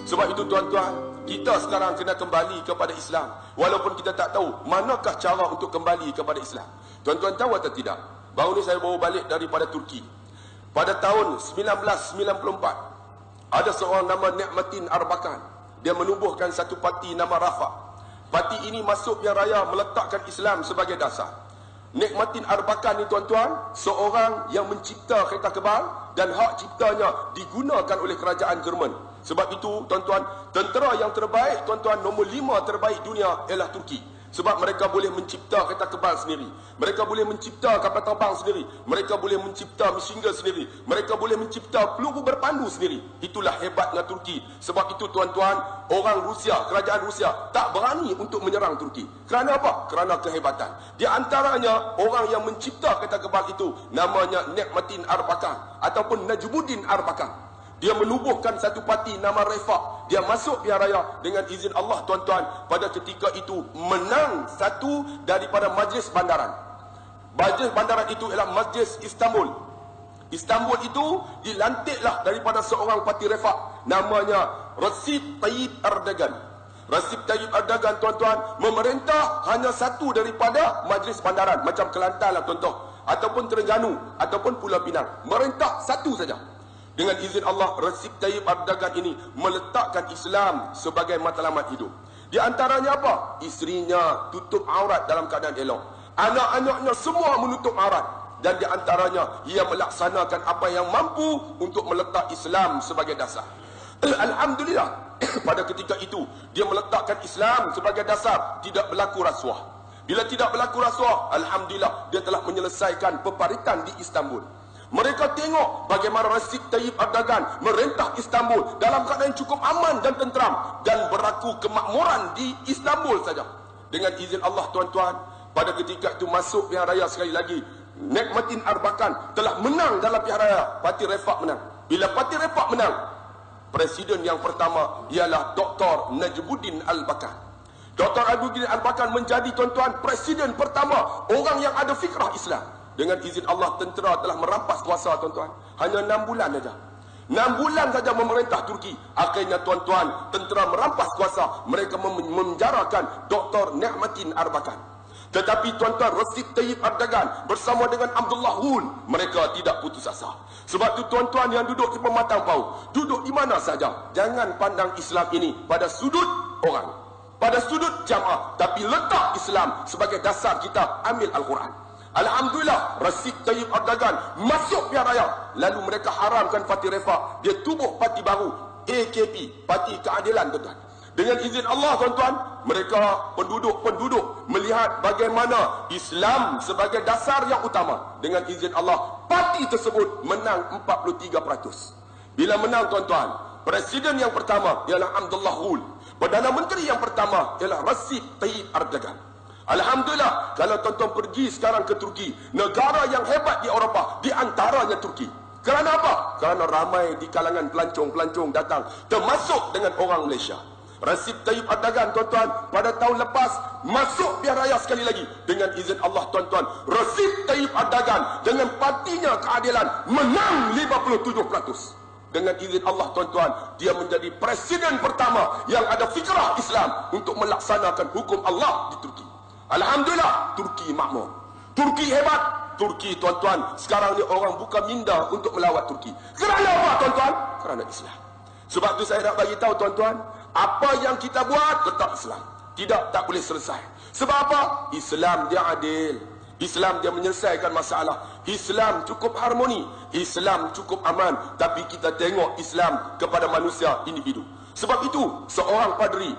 Sebab itu tuan-tuan, kita sekarang kena kembali kepada Islam. Walaupun kita tak tahu manakah cara untuk kembali kepada Islam. Tuan-tuan tahu atau tidak? Baru ni saya baru balik daripada Turki. Pada tahun 1994, ada seorang nama Ni'matin Arbakan. Dia menubuhkan satu parti nama Rafa. Parti ini masuk pilihan raya meletakkan Islam sebagai dasar. Ni'matin Arbakan ni tuan-tuan, seorang yang mencipta kereta kebal dan hak ciptanya digunakan oleh kerajaan Jerman. Sebab itu tuan-tuan, tentera yang terbaik tuan-tuan, nombor 5 terbaik dunia ialah Turki. Sebab mereka boleh mencipta kereta kebal sendiri. Mereka boleh mencipta kapal terbang sendiri. Mereka boleh mencipta mesin gun sendiri. Mereka boleh mencipta peluru berpandu sendiri. Itulah hebatnya Turki. Sebab itu tuan-tuan, orang Rusia, kerajaan Rusia tak berani untuk menyerang Turki. Kerana apa? Kerana kehebatan. Di antaranya orang yang mencipta kereta kebal itu namanya Ni'matin Arbakan ataupun Najmuddin Arbakan. Dia menubuhkan satu parti nama Refah. Dia masuk pilihan raya dengan izin Allah tuan-tuan. Pada ketika itu menang satu daripada majlis bandaran. Majlis bandaran itu ialah Majlis Istanbul. Istanbul itu dilantiklah daripada seorang parti Refah. Namanya Recep Tayyip Erdogan. Recep Tayyip Erdogan tuan-tuan memerintah hanya satu daripada majlis bandaran. Macam Kelantan lah contoh. Ataupun Terengganu. Ataupun Pulau Pinang. Merintah satu saja. Dengan izin Allah, Recep Tayyip Erdogan ini meletakkan Islam sebagai matlamat hidup. Di antaranya apa? Isterinya tutup aurat dalam keadaan elok. Anak-anaknya semua menutup aurat. Dan di antaranya, ia melaksanakan apa yang mampu untuk meletak Islam sebagai dasar. Alhamdulillah, pada ketika itu, dia meletakkan Islam sebagai dasar, tidak berlaku rasuah. Bila tidak berlaku rasuah, Alhamdulillah, dia telah menyelesaikan peparitan di Istanbul. Mereka tengok bagaimana Recep Tayyip Erdogan merintah Istanbul dalam keadaan cukup aman dan tenteram. Dan berlaku kemakmuran di Istanbul saja. Dengan izin Allah tuan-tuan, pada ketika itu masuk pilihan raya sekali lagi. Ni'matin Arbakan telah menang dalam pilihan raya. Parti Refah menang. Bila Parti Refah menang, presiden yang pertama ialah Dr. Najmuddin Arbakan. Dr. Najmuddin Arbakan menjadi tuan-tuan presiden pertama orang yang ada fikrah Islam. Dengan izin Allah, tentera telah merampas kuasa tuan-tuan. Hanya 6 bulan saja. 6 bulan saja memerintah Turki. Akhirnya tuan-tuan, tentera merampas kuasa. Mereka memenjarakan Dr. Ni'matin Arbakan. Tetapi tuan-tuan, Recep Tayyip Erdogan bersama dengan Abdullah Gül, mereka tidak putus asa. Sebab itu tuan-tuan yang duduk di pematang pau, duduk di mana saja, jangan pandang Islam ini pada sudut orang, pada sudut jamaah, tapi letak Islam sebagai dasar kita ambil Al-Quran. Alhamdulillah, Recep Tayyip Erdogan masuk pilihan raya. Lalu mereka haramkan parti Refah. Dia tubuh parti baru, AKP, Parti Keadilan tuan-tuan. Dengan izin Allah tuan-tuan, mereka penduduk melihat bagaimana Islam sebagai dasar yang utama. Dengan izin Allah, parti tersebut menang 43%. Bila menang tuan-tuan, presiden yang pertama ialah Abdullah Gül. Perdana Menteri yang pertama ialah Recep Tayyip Erdogan. Alhamdulillah, kalau tuan-tuan pergi sekarang ke Turki, negara yang hebat di Eropah, di antaranya Turki. Kerana apa? Kerana ramai di kalangan pelancong-pelancong datang, termasuk dengan orang Malaysia. Recep Tayyip Erdogan tuan-tuan, pada tahun lepas, masuk pilihan raya sekali lagi. Dengan izin Allah tuan-tuan, Recep Tayyip Erdogan dengan partinya Keadilan menang 57%. Dengan izin Allah tuan-tuan, dia menjadi presiden pertama yang ada fikrah Islam untuk melaksanakan hukum Allah di Turki. Alhamdulillah, Turki makmur. Turki hebat. Turki tuan-tuan, sekarang ni orang buka minda untuk melawat Turki. Kerana apa tuan-tuan? Kerana Islam. Sebab tu saya nak bagi tahu tuan-tuan, apa yang kita buat tetap Islam. Tidak, tak boleh selesai. Sebab apa? Islam dia adil. Islam dia menyelesaikan masalah. Islam cukup harmoni. Islam cukup aman. Tapi kita tengok Islam kepada manusia individu. Sebab itu, seorang padri